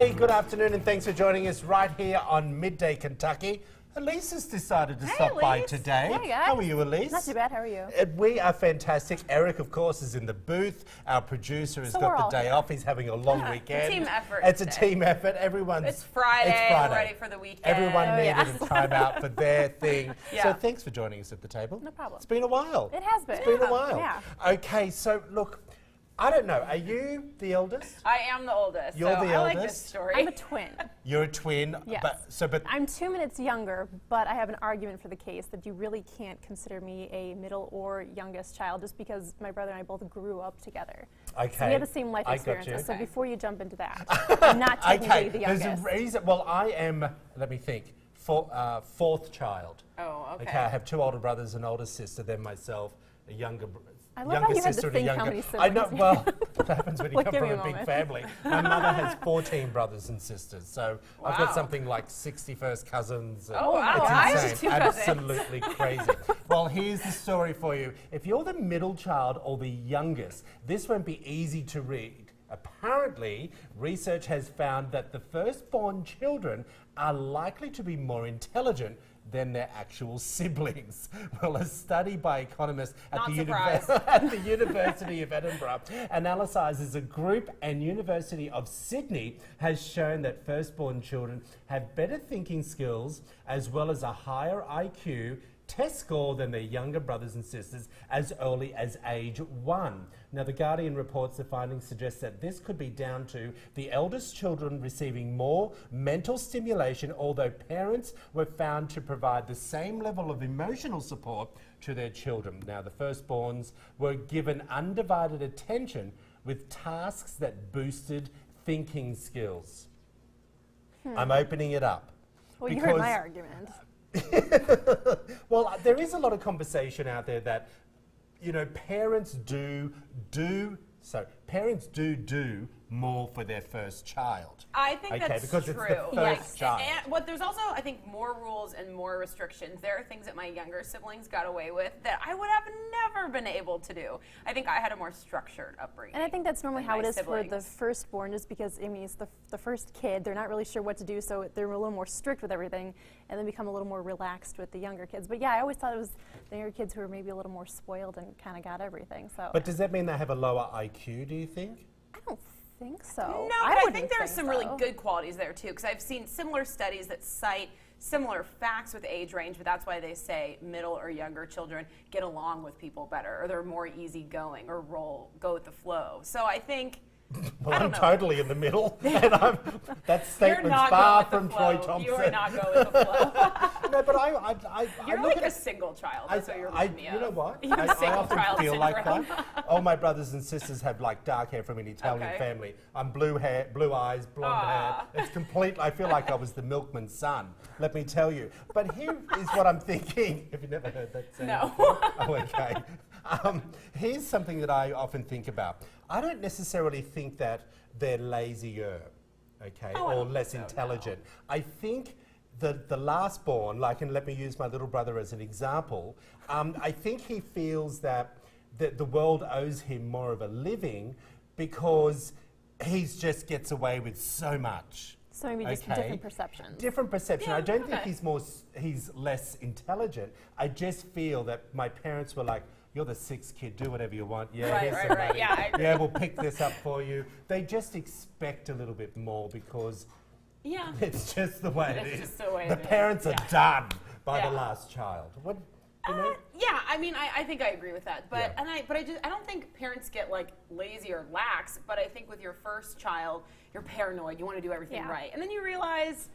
Hey, good afternoon and thanks for joining us right here on Midday Kentucky. Elise has decided to stop by today. Hey, guys. How are you, Elise? Not too bad, how are you? We are fantastic. Eric, of course, is in the booth. Our producer has So we're got all the day here. off. He's having a long weekend. Team effort It's a today. team effort. Everyone's. It's Friday. We're ready for the weekend. Everyone needed yes. a time out for their thing. Yeah. So thanks for joining us at the table. No problem. It's been a while. It has been. It's been a while. Yeah. Okay, so look, I don't know. Are you the eldest? I am the oldest. You're so the I like this eldest? story. I'm a twin. You're a twin. Yes. But I'm 2 minutes younger, but I have an argument for the case that you really can't consider me a middle or youngest child just because my brother and I both grew up together. okay. So we have the same life I got you. experiences. So Okay. before you jump into that, I'm not technically the youngest. There's a reason. Well, I am. Let me think. Fourth child. Oh, okay. Okay. I have two older brothers, an older sister, then myself, a younger. I love younger how you had to sister and a think how younger. many I know. siblings. Well, what happens when you Well, come give from me a a big moment. family? My mother has 14 brothers and sisters, so I've got Wow. something like 60 first cousins. And Oh, wow. It's I have insane. 2 cousins. Absolutely crazy. Well, here's the story for you. If you're the middle child or the youngest, this won't be easy to read. Apparently, research has found that the firstborn children are likely to be more intelligent than their actual siblings. Well, a study by economists at Not the, surprised. at the University of Edinburgh analyses a group, and University of Sydney has shown that firstborn children have better thinking skills as well as a higher IQ test score than their younger brothers and sisters as early as age 1. Now, The Guardian reports the findings suggest that this could be down to the eldest children receiving more mental stimulation, although parents were found to provide the same level of emotional support to their children. Now, the firstborns were given undivided attention with tasks that boosted thinking skills. I'm opening it up. Well, you heard my because- argument. Well, there is a lot of conversation out there that, you know, parents do more for their first child. I think Okay, that's because true. it's the first child. And what there's also, I think, more rules and more restrictions. There are things that my younger siblings got away with that I would have never been able to do. I think I had a more structured upbringing. And I think that's normally than how my it is for the siblings. firstborn, just because I mean, it's the first kid. They're not really sure what to do, so they're a little more strict with everything, and then become a little more relaxed with the younger kids. But yeah, I always thought it was the younger kids who were maybe a little more spoiled and kind of got everything. So But does that mean they have a lower IQ, do you think? I don't think so. No, but I wouldn't think there are some really so. good qualities there too, because I've seen similar studies that cite similar facts with age range, but that's why they say middle or younger children get along with people better, or they're more easygoing, or go with the flow. So I think. Well, I I'm don't know. totally in the middle, and that You're statement's not far going from with the Troy flow. Thompson. You are not going with the flow. No, but I You're look like at a it. single child. That's what you're I, reminding me of. you know what? You have I single often child feel like syndrome. that. All my brothers and sisters have like dark hair from an Italian Okay. family. I'm blue hair, blue eyes, blonde hair. Aw. It's complete. I feel like I was the milkman's son. Let me tell you. But here is what I'm thinking. Have you never heard that saying? No. before? Oh, okay. Here's something that I often think about. I don't necessarily think that they're lazier, okay, Oh, I or don't think less so, no. intelligent. I think the last born, like, and let me use my little brother as an example, I think he feels that the world owes him more of a living because he just gets away with so much. So maybe just Okay. different perceptions. Different perception. Yeah, I don't think okay. he's less intelligent. I just feel that my parents were like, "You're the sixth kid. Do whatever you want. Yeah, Right, here's right, some right. money. Yeah, I agree. Yeah, we'll pick this up for you." They just expect a little bit more because Yeah. it's just the way it It's is. just the way the it is, parents are yeah. done by Yeah. the last child. What? You know? Yeah, I mean, I think I agree with that, but Yeah. I don't think parents get like lazy or lax. But I think with your first child, you're paranoid. You want to do everything Yeah. right, and then you realize,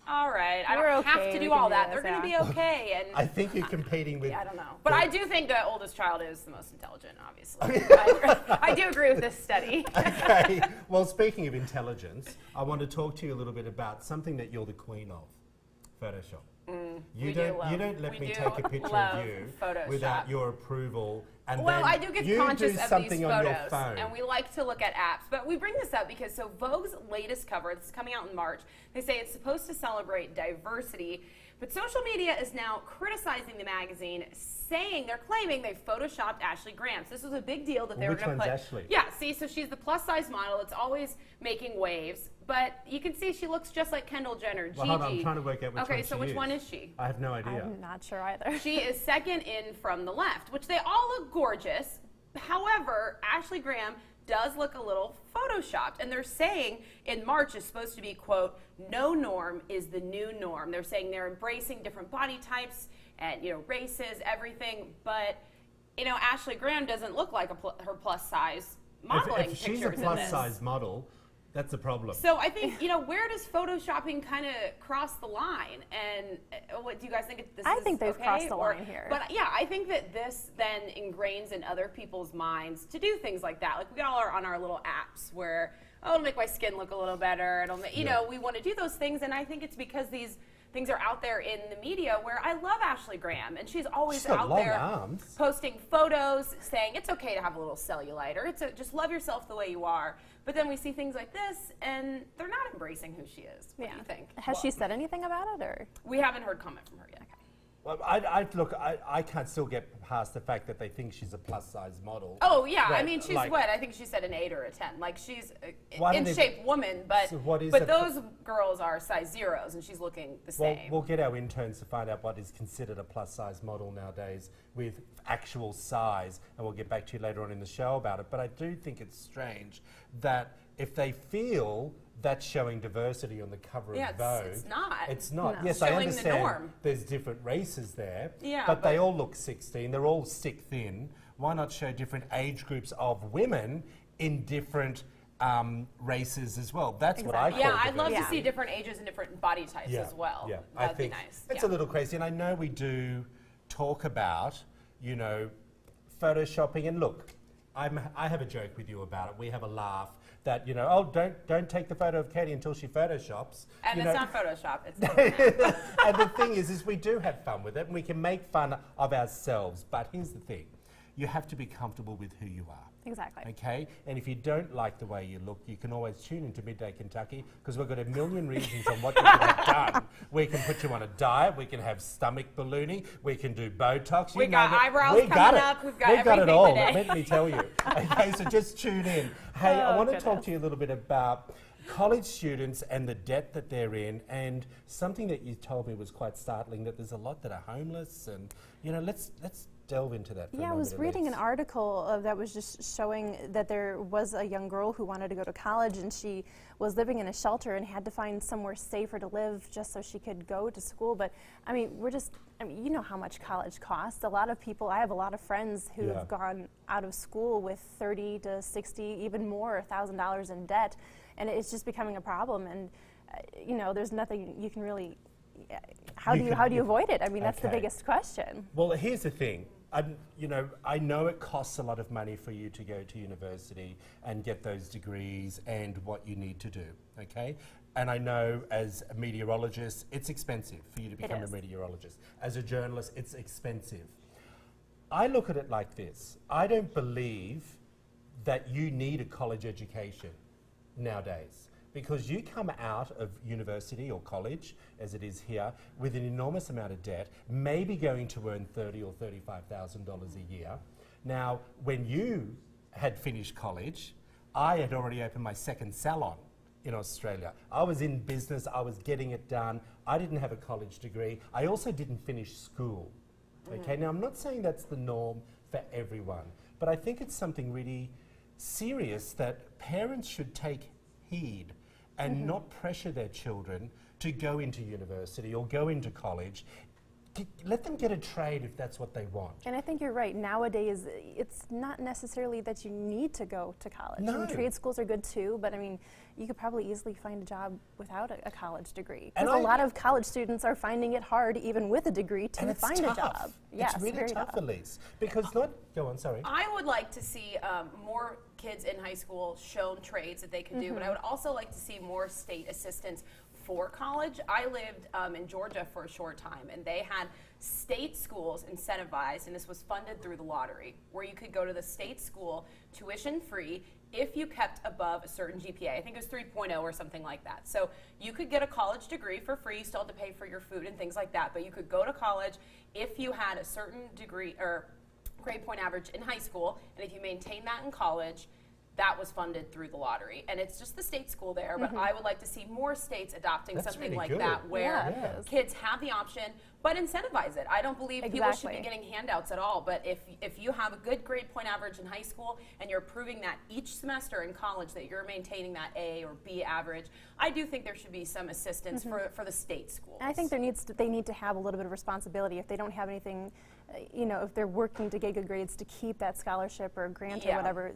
all right, I We're don't have okay, to we do can all do that. this, They're going to yeah. be okay. And I think you're competing with. yeah, I don't know, but the- I do think the oldest child is the most intelligent. Obviously, I do agree with this study. Okay. Well, speaking of intelligence, I want to talk to you a little bit about something that you're the queen of, Photoshop. You don't let we me do take a picture love of you Photoshop. without your approval. And Well, then I do get you conscious do of something these on your photos, phone. and we like to look at apps. But we bring this up because Vogue's latest cover, this is coming out in March, they say it's supposed to celebrate diversity, But social media is now criticizing the magazine, saying they're claiming they photoshopped Ashley Graham. So this was a big deal that they were Which going to one's put. Ashley? Yeah, see, so she's the plus size model. It's always making waves, but you can see she looks just like Kendall Jenner. Well, Gigi. hold on, I'm trying to work out which okay, one so she which is. one is she? I have no idea. I'm not sure either. She is second in from the left, which they all look gorgeous. However, Ashley Graham does look a little photoshopped, and they're saying in March is supposed to be, quote, no norm is the new norm. They're saying they're embracing different body types and, races, everything, but, Ashley Graham doesn't look like her plus size modeling if she's a pictures in plus this. size model, that's a problem. So I think, where does photoshopping kind of cross the line? And what do you guys think? I is think they've okay? crossed the line here. But yeah, I think that this then ingrains in other people's minds to do things like that. Like we all are on our little apps where, it'll make my skin look a little better. It'll make, we want to do those things. And I think it's because these things are out there in the media where I love Ashley Graham, and she's always She's got out long there arms. posting photos saying it's okay to have a little cellulite, or just love yourself the way you are. But then we see things like this, and they're not embracing who she is. What do you think? Has she said anything about it, or? We haven't heard comment from her yet. Well, I can't still get past the fact that they think she's a plus size model. Oh yeah, I Right, mean she's like- what? I think she said an 8 or a 10. Like she's Why in do they- shape woman, but So what is but a- those girls are size zeros, and she's looking the Well, same. we'll get our interns to find out what is considered a plus size model nowadays with actual size, and we'll get back to you later on in the show about it. But I do think it's strange that if they feel that's showing diversity on the cover Yeah, of Vogue. it's not. It's not. No. Yes, I Showing the understand norm. there's different races there, Yeah, but they but- all look 16. They're all stick thin. Why not show different age groups of women in different races as well? That's what I call yeah, I'd love to diversity. see different ages and different body types as well. Yeah, That'd I think be nice. it's Yeah. a little crazy, and I know we do talk about, photoshopping. And look, I have a joke with you about it. We have a laugh that don't take the photo of Katie until she photoshops. And You it's know, not Photoshop. It's and the thing is we do have fun with it, and we can make fun of ourselves. But here's the thing: you have to be comfortable with who you are. Exactly. Okay, and if you don't like the way you look, you can always tune into Midday Kentucky, because we've got a million reasons on what you can have done. We can put you on a diet, we can have stomach ballooning, we can do Botox. We you got name it. eyebrows We got coming it. up, we've got it everything all. today. Let me tell you. Okay, so just tune in. Hey, I want to talk to you a little bit about college students and the debt that they're in, and something that you told me was quite startling, that there's a lot that are homeless, and let's delve into that for a Yeah, I moment, was reading an Elise. article that was just showing that there was a young girl who wanted to go to college, and she was living in a shelter and had to find somewhere safer to live just so she could go to school. But I mean, you know how much college costs. A lot of people, I have a lot of friends who Yeah. have gone out of school with $30 to $60, even more, $1,000 in debt, and it's just becoming a problem. And there's nothing you can really. How do you avoid it? I mean, that's the Okay. biggest question. Well, here's the thing. I know it costs a lot of money for you to go to university and get those degrees and what you need to do, okay? And I know as a meteorologist, it's expensive for you to become a is. meteorologist. As a journalist, it's expensive. I look at it like this. I don't believe that you need a college education nowadays, because you come out of university or college, as it is here, with an enormous amount of debt, maybe going to earn $30,000 or $35,000 a year. Now, when you had finished college, I had already opened my second salon in Australia. I was in business, I was getting it done. I didn't have a college degree. I also didn't finish school. Okay, now I'm not saying that's the norm for everyone, but I think it's something really serious that parents should take heed and not pressure their children to go into university or go into college. Let them get a trade if that's what they want. And I think you're right. Nowadays, it's not necessarily that you need to go to college. I mean, No. trade schools are good too, but I mean, you could probably easily find a job without a college degree. And Because a I- lot of college students are finding it hard, even with a degree, And to it's find tough. a job. Yes, it's really very tough, Elise. Because go on, sorry. I would like to see more kids in high school shown trades that they could do, but I would also like to see more state assistance for college. I lived in Georgia for a short time, and they had state schools incentivized, and this was funded through the lottery, where you could go to the state school tuition free if you kept above a certain GPA. I think it was 3.0 or something like that. So you could get a college degree for free. You still had to pay for your food and things like that, but you could go to college if you had a certain degree or grade point average in high school, and if you maintained that in college, that was funded through the lottery. And it's just the state school there, but I would like to see more states adopting That's something really like good. that, where Yeah, it is. kids have the option, but incentivize it. I don't believe people should be Exactly. getting handouts at all, but if you have a good grade point average in high school and you're proving that each semester in college that you're maintaining that A or B average, I do think there should be some assistance for the state schools. And I think they need to have a little bit of responsibility if they don't have anything, if they're working to get good grades to keep that scholarship or grant or Yeah. whatever,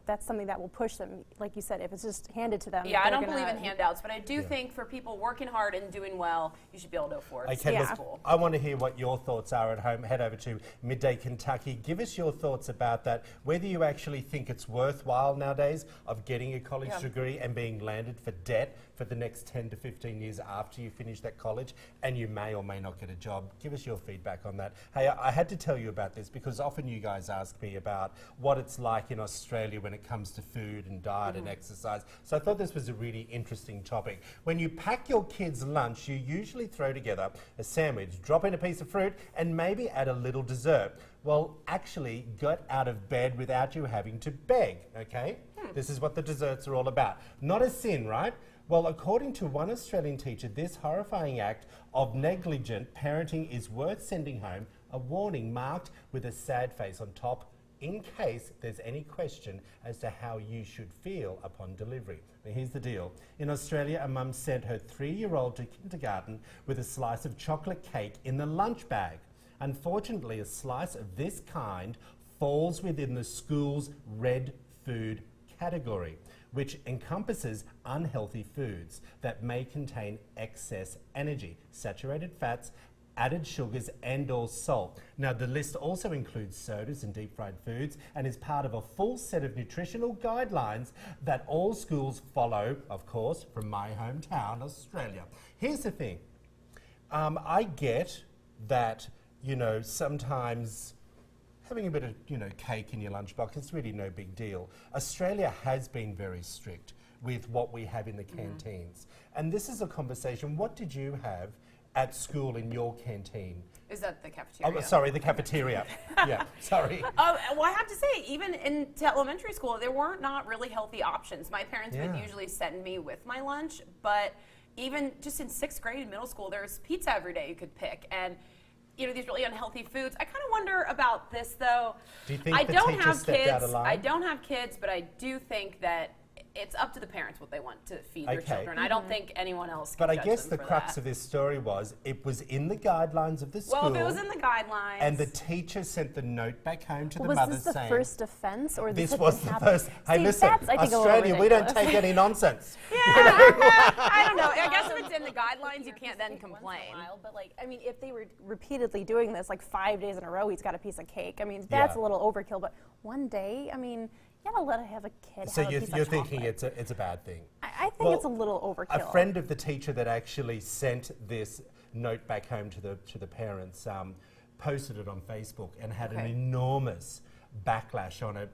that's something that will push them. Like you said, if it's just handed to them. Yeah, I they're don't believe gonna- in handouts, but I do think for people working hard and doing well, you should be able to afford Okay, Yeah. look, school. I want to hear what your thoughts are at home. Head over to Midday Kentucky. Give us your thoughts about that, whether you actually think it's worthwhile nowadays of getting a college Yeah. degree and being landed for debt for the next 10 to 15 years after you finish that college, and you may or may not get a job. Give us your feedback on that. Hey, I had to tell you about this because often you guys ask me about what it's like in Australia when it comes to food and diet and exercise. So I thought this was a really interesting topic. When you pack your kids' lunch, you usually throw together a sandwich, drop in a piece of fruit, and maybe add a little dessert. Well, actually, get out of bed without you having to beg, okay? This is what the desserts are all about. Not a sin, right? Well, according to one Australian teacher, this horrifying act of negligent parenting is worth sending home a warning marked with a sad face on top in case there's any question as to how you should feel upon delivery. Now, here's the deal. In Australia, a mum sent her 3-year-old to kindergarten with a slice of chocolate cake in the lunch bag. Unfortunately, a slice of this kind falls within the school's red food category, which encompasses unhealthy foods that may contain excess energy, saturated fats, added sugars and or salt. Now, the list also includes sodas and deep fried foods and is part of a full set of nutritional guidelines that all schools follow, of course, from my hometown, Australia. Here's the thing. I get that, sometimes having a bit of, cake in your lunchbox, it's really no big deal. Australia has been very strict with what we have in the canteens. And this is a conversation. What did you have at school in your canteen? Is that the cafeteria? Oh, sorry, the cafeteria. Yeah, sorry. Well, I have to say, even into elementary school, there were not really healthy options. My parents would Yeah. usually send me with my lunch, but even just in 6th grade and middle school, there was pizza every day you could pick. And these really unhealthy foods. I kind of wonder about this, though. Do you think I the don't teacher have stepped kids. out of line? I don't have kids, but I do think that it's up to the parents what they want to feed their Okay. children. I don't think anyone else can But I judge guess them the for crux that. of this story was it was in the guidelines of the school. Well, if it was in the guidelines. and the teacher sent the note back home to the Was mother this the saying, first offense, or this had was been the happening? first. Hey, See, listen, that's, I think, a little Australia, we don't ridiculous. take any nonsense. I don't know. I guess if it's in the guidelines, you can't then complain. But if they were repeatedly doing this, like 5 days in a row, he's got a piece of cake. That's Yeah. a little overkill. But one day, you gotta let have a kid So have a piece you're of thinking chocolate. it's a bad thing. I think Well, it's a little overkill. A friend of the teacher that actually sent this note back home to the parents posted it on Facebook and had an Okay. enormous backlash on it.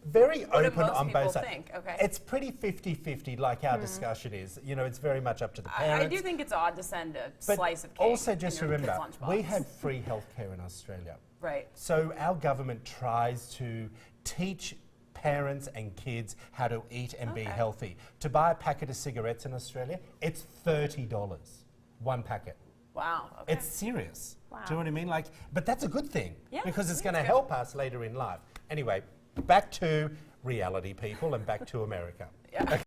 Very What do open most on people both sides. think? Okay. It's pretty 50-50 like our discussion is. It's very much up to the I parents. do think it's odd to send a But slice of cake. also in just your kid's remember, lunchbox. we have free healthcare in Australia. Right. So our government tries to teach parents and kids how to eat and be Okay. healthy. To buy a packet of cigarettes in Australia, it's $30, one packet. Wow. Okay. It's serious. Wow. Do you know what I mean? But that's a good thing Yeah, because it's I going think to it's help good. us later in life. Anyway, back to reality, people, and back to America. Yeah.